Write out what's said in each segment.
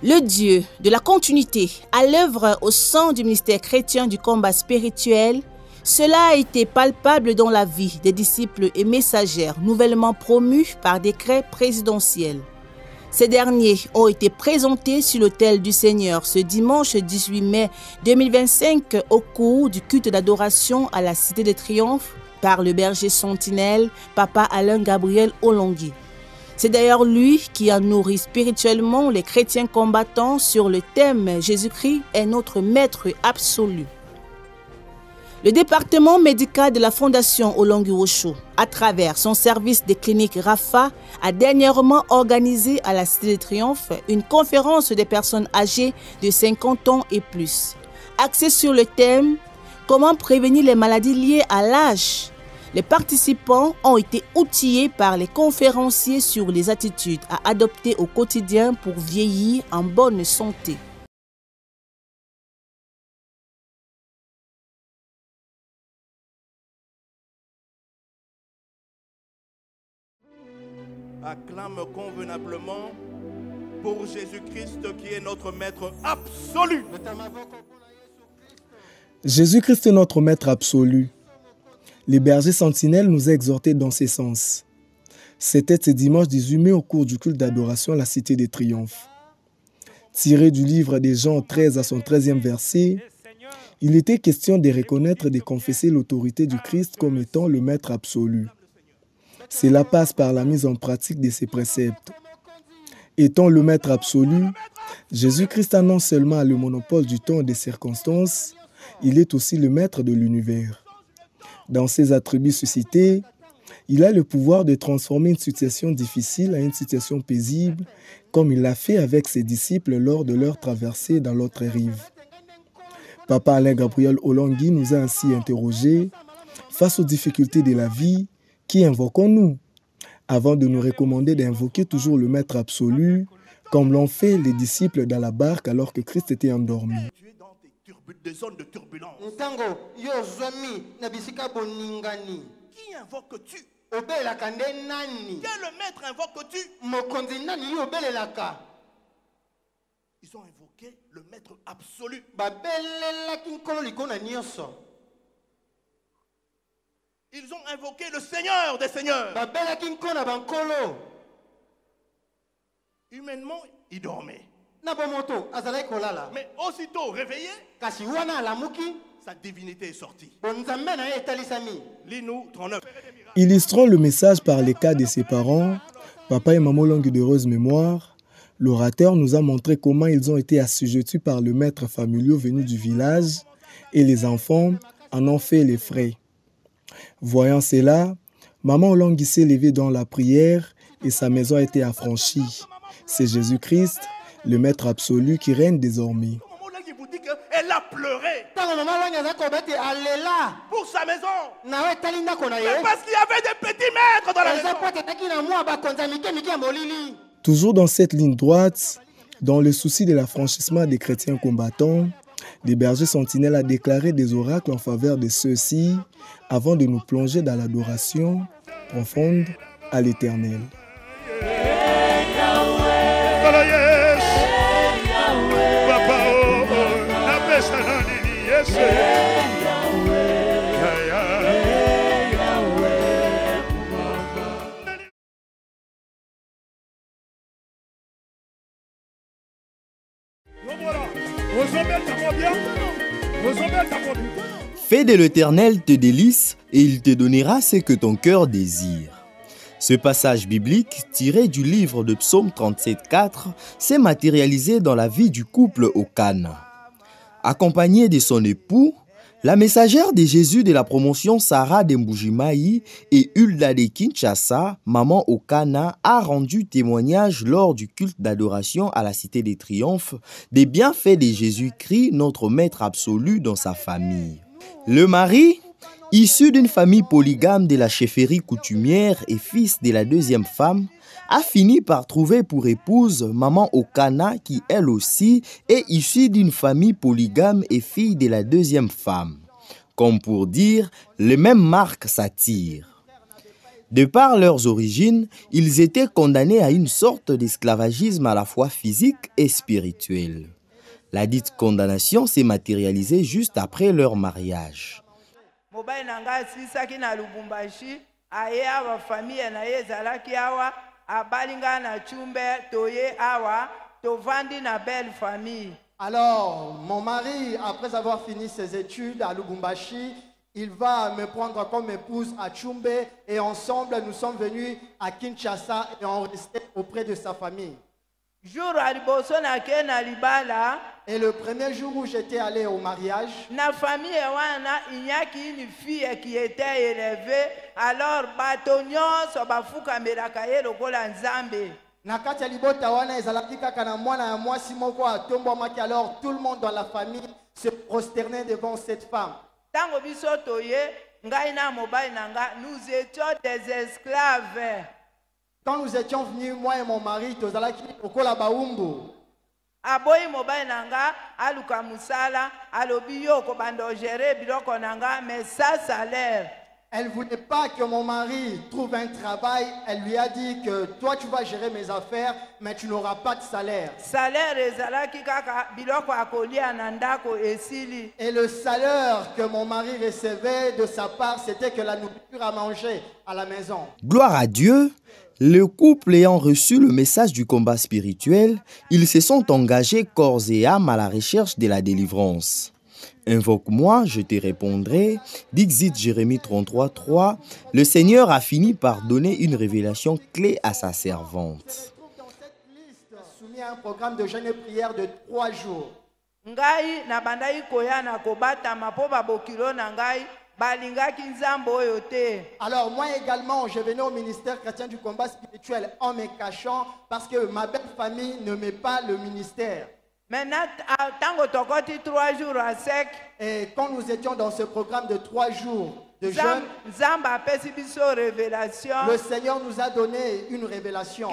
Le Dieu de la continuité à l'œuvre au sein du ministère chrétien du combat spirituel, cela a été palpable dans la vie des disciples et messagères nouvellement promus par décret présidentiel. Ces derniers ont été présentés sur l'autel du Seigneur ce dimanche 18 mai 2025 au cours du culte d'adoration à la Cité des Triomphes par le berger sentinelle Papa Alain Gabriel Olongui. C'est d'ailleurs lui qui a nourri spirituellement les chrétiens combattants sur le thème « Jésus-Christ est notre maître absolu ». Le département médical de la Fondation Olongui Osho, à travers son service des cliniques Rafa, a dernièrement organisé à la Cité des Triomphes une conférence des personnes âgées de 50 ans et plus, axée sur le thème « Comment prévenir les maladies liées à l'âge ». Les participants ont été outillés par les conférenciers sur les attitudes à adopter au quotidien pour vieillir en bonne santé. Acclame convenablement pour Jésus-Christ qui est notre maître absolu. Jésus-Christ est notre maître absolu. Les bergers sentinelles nous a exhortés dans ces sens. C'était ce dimanche 18 mai au cours du culte d'adoration à la Cité des Triomphes. Tiré du livre des Jean 13 à son 13e verset, il était question de reconnaître et de confesser l'autorité du Christ comme étant le maître absolu. Cela passe par la mise en pratique de ses préceptes. Étant le maître absolu, Jésus-Christ a non seulement le monopole du temps et des circonstances, il est aussi le maître de l'univers. Dans ses attributs suscités, il a le pouvoir de transformer une situation difficile en une situation paisible, comme il l'a fait avec ses disciples lors de leur traversée dans l'autre rive. Papa Alain Gabriel Olongui nous a ainsi interrogés face aux difficultés de la vie, qui invoquons-nous? Avant de nous recommander d'invoquer toujours le Maître absolu, comme l'ont fait les disciples dans la barque alors que Christ était endormi. Des zones de turbulence. Qui invoques-tu? Quel maître invoques-tu? Ils ont invoqué le maître absolu. Ils ont invoqué le Seigneur des Seigneurs. Humainement, ils dormaient. Mais aussitôt réveillé, sa divinité est sortie. Lis-nous 39. Illustrant le message par les cas de ses parents, papa et maman Olongui d'heureuse mémoire, l'orateur nous a montré comment ils ont été assujettis par le maître familier venu du village et les enfants en ont fait les frais. Voyant cela, maman Olongui s'est levée dans la prière et sa maison a été affranchie. C'est Jésus-Christ, le maître absolu qui règne désormais. Elle a pleuré pour sa maison. Mais parce qu'il y avait des petits maîtres dans la maison. Toujours dans cette ligne droite, dans le souci de l'affranchissement des chrétiens combattants, les bergers sentinelles a déclaré des oracles en faveur de ceux-ci avant de nous plonger dans l'adoration profonde à l'Éternel. Fais de l'Éternel tes délices et il te donnera ce que ton cœur désire. Ce passage biblique, tiré du livre de Psaume 37,4, s'est matérialisé dans la vie du couple au Cana. Accompagnée de son époux, la messagère de Jésus de la promotion Sarah de Mbujimayi et Hulda de Kinshasa, maman au Cana, a rendu témoignage lors du culte d'adoration à la Cité des Triomphes des bienfaits de Jésus-Christ, notre maître absolu dans sa famille. Le mari, issu d'une famille polygame de la chefferie coutumière et fils de la deuxième femme, a fini par trouver pour épouse maman au Cana qui elle aussi est issue d'une famille polygame et fille de la deuxième femme. Comme pour dire, les mêmes marques s'attirent. De par leurs origines, ils étaient condamnés à une sorte d'esclavagisme à la fois physique et spirituel. La dite condamnation s'est matérialisée juste après leur mariage. Alors, mon mari, après avoir fini ses études à Lubumbashi, il va me prendre comme épouse à Tchumbe et ensemble, nous sommes venus à Kinshasa et on restait auprès de sa famille. Et le premier jour où j'étais allé au mariage, na famille il n'y a qu'une fille qui était élevée, alors batonyo so bafuka merakaye lokola nzambe. Nakati ya libota wana ezalaki kaka na mwana ya mwasi moko atombwamaki, alors tout le monde dans la famille se prosternait devant cette femme. Tango biso toye ngai na mobali nanga, nous étions des esclaves. Quand nous étions venus, moi et mon mari, tozalaki okola baumbu. Aboyi mobali nanga aluka musala alobi yo ko bando gérer biloko nanga, mais ça salaire. Elle ne voulait pas que mon mari trouve un travail. Elle lui a dit que toi tu vas gérer mes affaires, mais tu n'auras pas de salaire. Et le salaire que mon mari recevait de sa part, c'était que la nourriture à manger à la maison. Gloire à Dieu, le couple ayant reçu le message du combat spirituel, ils se sont engagés corps et âme à la recherche de la délivrance. Invoque-moi, je te répondrai, dit Jérémie 33:3. Le Seigneur a fini par donner une révélation clé à sa servante. On se retrouve dans cette liste soumis à un programme de jeûne et prière de 3 jours. Alors moi également, je venais au ministère chrétien du combat spirituel en me cachant parce que ma belle famille ne met pas le ministère. Maintenant, tango tokoti 3 jours à sec. Et quand nous étions dans ce programme de 3 jours de jeûne, le Seigneur nous a donné une révélation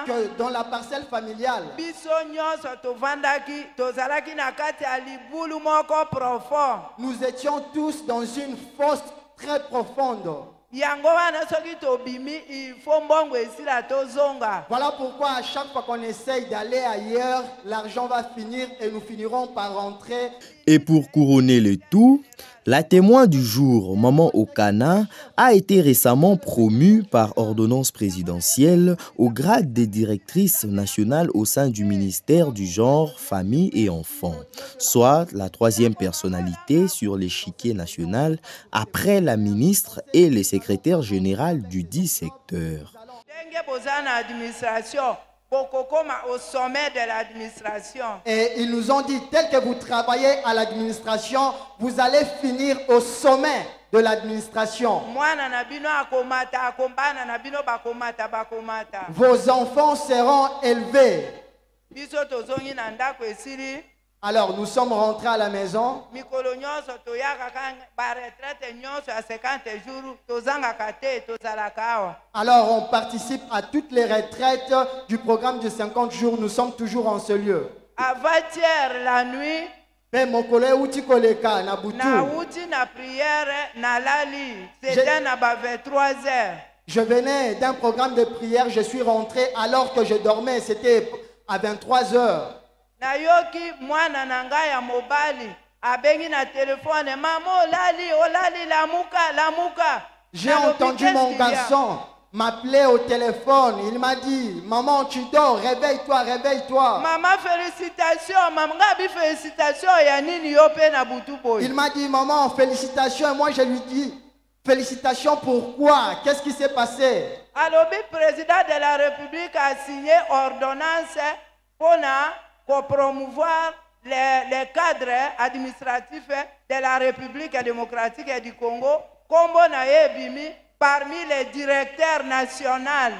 que dans la parcelle familiale, nous étions tous dans une fosse très profonde. Voilà pourquoi à chaque fois qu'on essaye d'aller ailleurs, l'argent va finir et nous finirons par rentrer. Et pour couronner le tout, la témoin du jour, Maman Okana, a été récemment promue par ordonnance présidentielle au grade de directrice nationale au sein du ministère du genre, famille et enfants, soit la 3e personnalité sur l'échiquier national après la ministre et le secrétaire général du dit secteur. Au sommet de l'administration. Et ils nous ont dit, tel que vous travaillez à l'administration, vous allez finir au sommet de l'administration. Vos enfants seront élevés. Alors nous sommes rentrés à la maison. Alors on participe à toutes les retraites du programme de 50 jours. Nous sommes toujours en ce lieu. Avant-hier la nuit, je venais d'un programme de prière. Je suis rentré alors que je dormais. C'était à 23 heures. Nayoki mwana nanga ya mobali abengi na téléphone, maman olali lamuka. J'ai entendu mon garçon m'appeler au téléphone. Il m'a dit, maman tu dors, réveille-toi. Maman félicitations, ya nini yo pe na butu boy. Il m'a dit, maman félicitations, et moi je lui dis, félicitations pourquoi? Qu'est-ce qui s'est passé? Alors le président de la République a signé ordonnance pour promouvoir les cadres administratifs de la République démocratique du Congo, parmi les directeurs nationaux.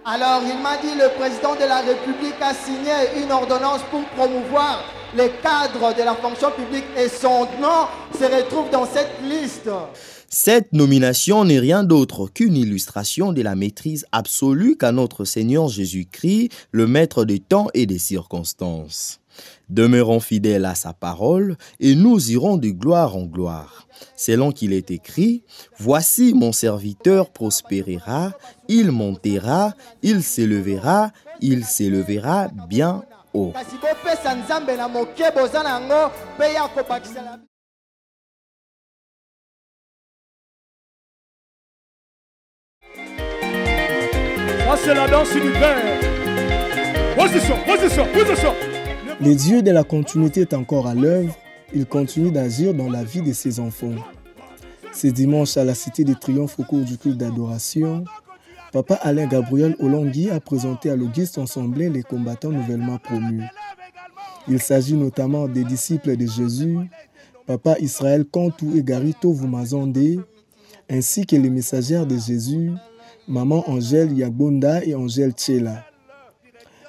Alors il m'a dit, le président de la République a signé une ordonnance pour promouvoir les cadres de la fonction publique et son nom se retrouve dans cette liste. Cette nomination n'est rien d'autre qu'une illustration de la maîtrise absolue qu'a notre Seigneur Jésus-Christ, le maître des temps et des circonstances. Demeurons fidèles à sa parole et nous irons de gloire en gloire. Selon qu'il est écrit, « Voici mon serviteur prospérera, il montera, il s'élevera bien haut. » C'est la danse du Père. Position. Le Dieu de la continuité est encore à l'œuvre. Il continue d'agir dans la vie de ses enfants. Ce dimanche, à la Cité des Triomphes, au cours du culte d'adoration, Papa Alain Gabriel Olongui a présenté à l'Auguste Assemblée les combattants nouvellement promus. Il s'agit notamment des disciples de Jésus, Papa Israël Kantou et Garito Vumazonde, ainsi que les messagères de Jésus, Maman Angèle Yagbonda et Angèle Tchela.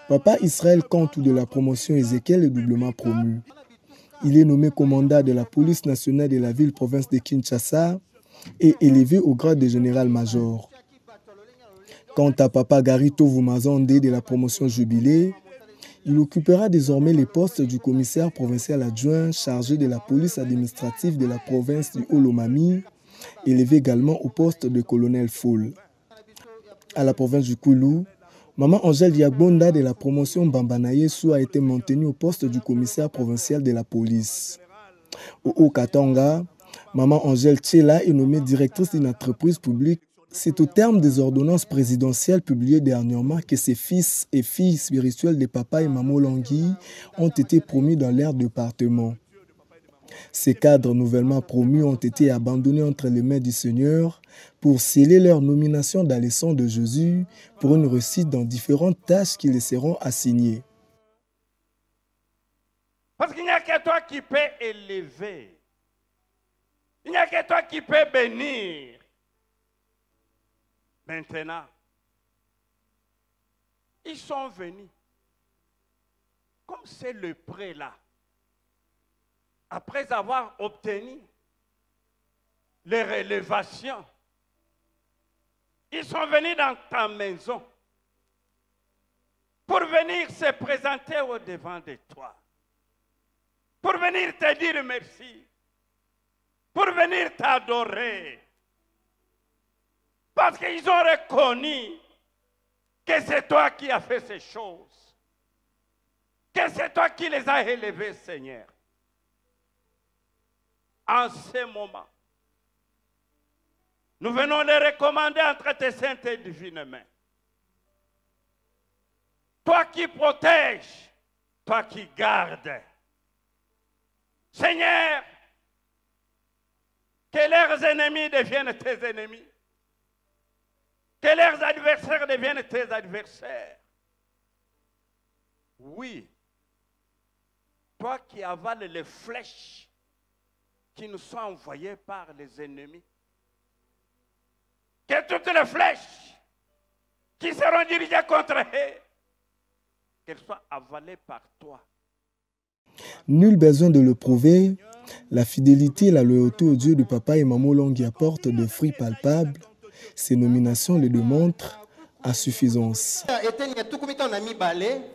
Papa Israël Kantou de la promotion Ézéchiel est doublement promu. Il est nommé commandant de la police nationale de la ville-province de Kinshasa et élevé au grade de général-major. Quant à Papa Garito Vumazonde de la promotion Jubilé, il occupera désormais les postes du commissaire provincial adjoint chargé de la police administrative de la province du Haut-Lomami, élevé également au poste de colonel Foul. À la province du Koulou, Maman Angèle Yagbonda de la promotion Bambanayesu a été maintenue au poste du commissaire provincial de la police. Au Haut-Katanga, Maman Angèle Tchela est nommée directrice d'une entreprise publique. C'est au terme des ordonnances présidentielles publiées dernièrement que ses fils et filles spirituelles de Papa et Maman Olongui ont été promus dans leur département. Ces cadres nouvellement promus ont été abandonnés entre les mains du Seigneur pour sceller leur nomination dans les sangs de Jésus pour une réussite dans différentes tâches qui les seront assignées. Parce qu'il n'y a que toi qui peux élever. Il n'y a que toi qui peux bénir. Maintenant, ils sont venus. Comme c'est le prêt là. Après avoir obtenu les rélévations, ils sont venus dans ta maison pour venir se présenter au-devant de toi, pour venir te dire merci, pour venir t'adorer, parce qu'ils ont reconnu que c'est toi qui as fait ces choses, que c'est toi qui les as élevés, Seigneur. En ce moment, nous venons les recommander entre tes saintes et divines mains. Toi qui protèges, toi qui gardes. Seigneur, que leurs ennemis deviennent tes ennemis. Que leurs adversaires deviennent tes adversaires. Oui, toi qui avales les flèches qui nous sont envoyés par les ennemis. Que toutes les flèches qui seront dirigées contre eux, qu'elles soient avalées par toi. Nul besoin de le prouver, la fidélité et la loyauté au Dieu de Papa et Maman Olongui apportent des fruits palpables. Ces nominations le démontrent à suffisance.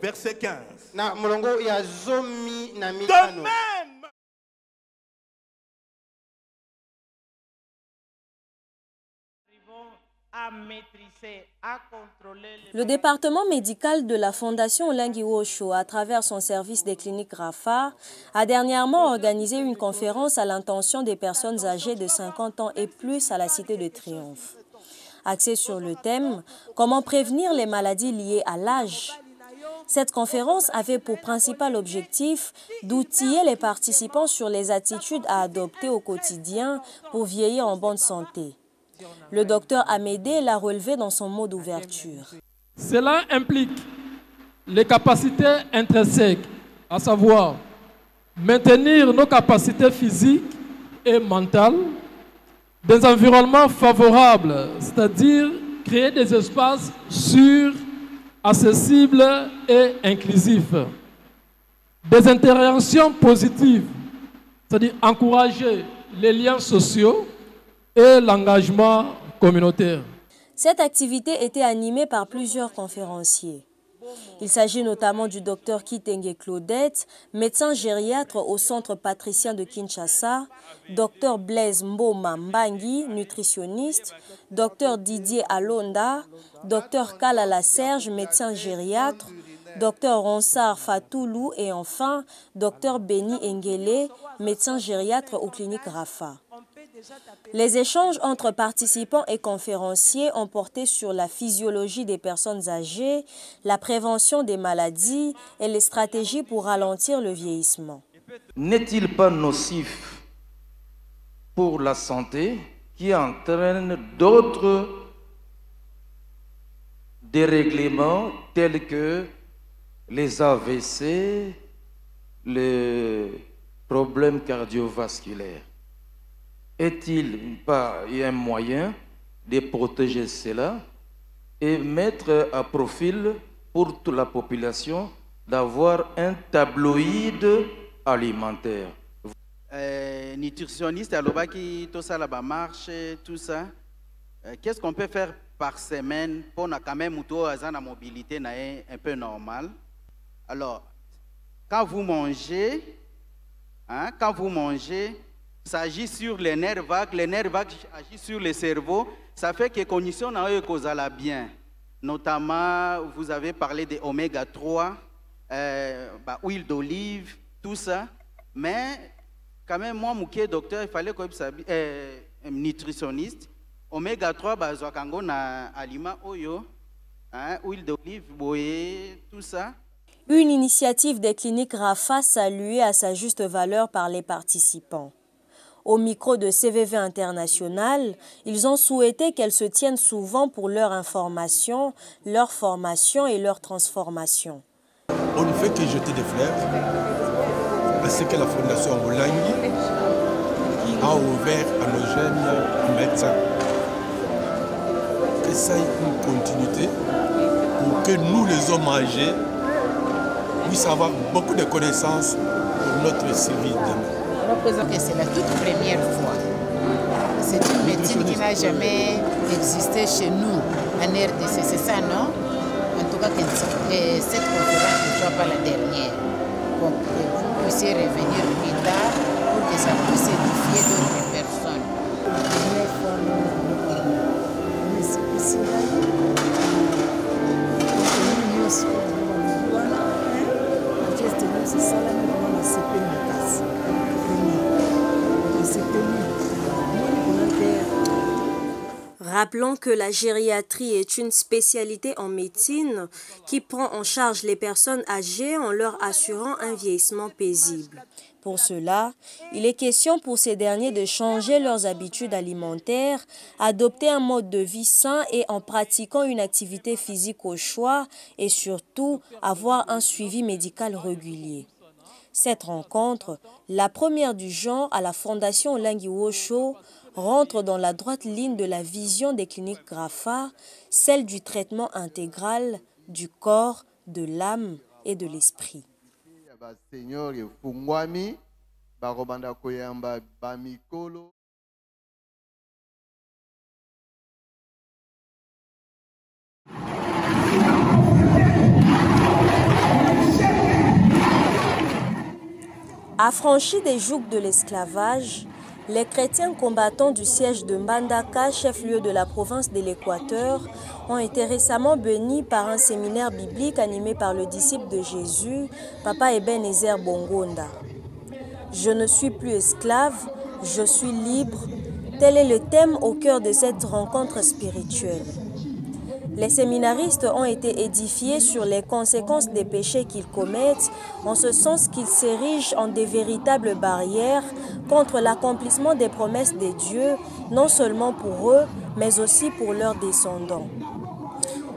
Verset 15. De même, à maîtriser, à contrôler le département médical de la Fondation Olengi Osho, à travers son service des cliniques Rafa, a dernièrement organisé une conférence à l'intention des personnes âgées de 50 ans et plus à la Cité de Triomphe. Axée sur le thème « Comment prévenir les maladies liées à l'âge ». Cette conférence avait pour principal objectif d'outiller les participants sur les attitudes à adopter au quotidien pour vieillir en bonne santé. Le docteur Amédée l'a relevé dans son mot d'ouverture. Cela implique les capacités intrinsèques, à savoir maintenir nos capacités physiques et mentales, des environnements favorables, c'est-à-dire créer des espaces sûrs, accessibles et inclusifs, des interactions positives, c'est-à-dire encourager les liens sociaux et l'engagement communautaire. Cette activité était animée par plusieurs conférenciers. Il s'agit notamment du Dr Kitenge Claudette, médecin gériatre au Centre patricien de Kinshasa, Dr Blaise Mboma Mbangi, nutritionniste, Dr Didier Alonda, Dr Kalala Serge, médecin gériatre, Dr Ronsard Fatoulou et enfin Dr Beni Engele, médecin gériatre aux cliniques Rafa. Les échanges entre participants et conférenciers ont porté sur la physiologie des personnes âgées, la prévention des maladies et les stratégies pour ralentir le vieillissement. N'est-il pas nocif pour la santé qui entraîne d'autres dérèglements tels que les AVC, les problèmes cardiovasculaires? Est-il pas un moyen de protéger cela et mettre à profil pour toute la population d'avoir un tabloïd alimentaire? Nutritionniste, alobaki, tout ça, la marche, tout ça. Qu'est-ce qu'on peut faire par semaine pour quand même la mobilité un peu normale? Alors, quand vous mangez, ça agit sur les nerfs vagues agissent sur le cerveau, ça fait que les conditions sont bien. Notamment, vous avez parlé de oméga 3, huile d'olive, tout ça. Mais quand même, moi, mon docteur, il fallait que je nutritionniste. Oméga 3, na aliment oyo, huile d'olive, tout ça. Une initiative des cliniques Rafa saluée à sa juste valeur par les participants. Au micro de CVV International, ils ont souhaité qu'elles se tiennent souvent pour leur information, leur formation et leur transformation. On ne fait que jeter des fleurs à ce que la Fondation Olangi a ouvert à nos jeunes médecins. Que ça ait une continuité pour que nous, les hommes âgés, puissions avoir beaucoup de connaissances pour notre service demain. C'est la toute première fois. C'est une médecine qui n'a jamais existé chez nous en RDC, c'est ça, non? En tout cas, que cette conférence ne soit pas la dernière. Pour que vous puissiez revenir plus tard pour que ça puisse édifier d'autres personnes. Rappelons que la gériatrie est une spécialité en médecine qui prend en charge les personnes âgées en leur assurant un vieillissement paisible. Pour cela, il est question pour ces derniers de changer leurs habitudes alimentaires, adopter un mode de vie sain et en pratiquant une activité physique au choix et surtout avoir un suivi médical régulier. Cette rencontre, la première du genre à la Fondation Olangi Osho, rentre dans la droite ligne de la vision des cliniques Rafa, celle du traitement intégral du corps, de l'âme et de l'esprit. Affranchis des jougs de l'esclavage, les chrétiens combattants du siège de Mbandaka, chef-lieu de la province de l'Équateur, ont été récemment bénis par un séminaire biblique animé par le disciple de Jésus, Papa Ebenezer Bongonda. Je ne suis plus esclave, je suis libre. Tel est le thème au cœur de cette rencontre spirituelle. Les séminaristes ont été édifiés sur les conséquences des péchés qu'ils commettent, en ce sens qu'ils s'érigent en des véritables barrières contre l'accomplissement des promesses des dieux, non seulement pour eux, mais aussi pour leurs descendants.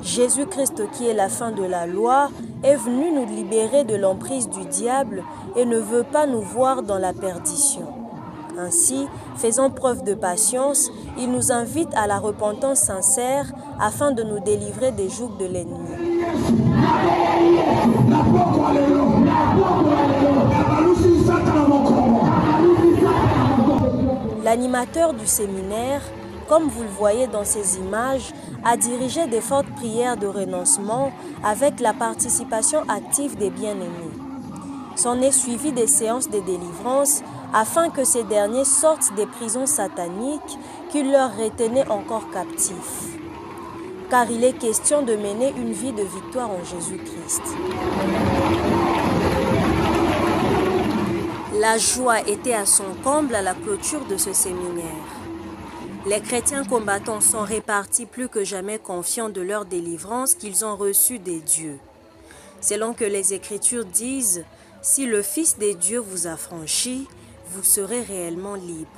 Jésus-Christ, qui est la fin de la loi, est venu nous libérer de l'emprise du diable et ne veut pas nous voir dans la perdition. Ainsi, faisant preuve de patience, il nous invite à la repentance sincère afin de nous délivrer des jougs de l'ennemi. La L'animateur du séminaire, comme vous le voyez dans ces images, a dirigé des fortes prières de renoncement avec la participation active des bien-aimés. S'en est suivi des séances de délivrance afin que ces derniers sortent des prisons sataniques qui leur retenaient encore captifs. Car il est question de mener une vie de victoire en Jésus-Christ. La joie était à son comble à la clôture de ce séminaire. Les chrétiens combattants sont répartis plus que jamais confiants de leur délivrance qu'ils ont reçue des dieux. Selon que les Écritures disent, « Si le Fils des dieux vous a franchi, vous serez réellement libre. »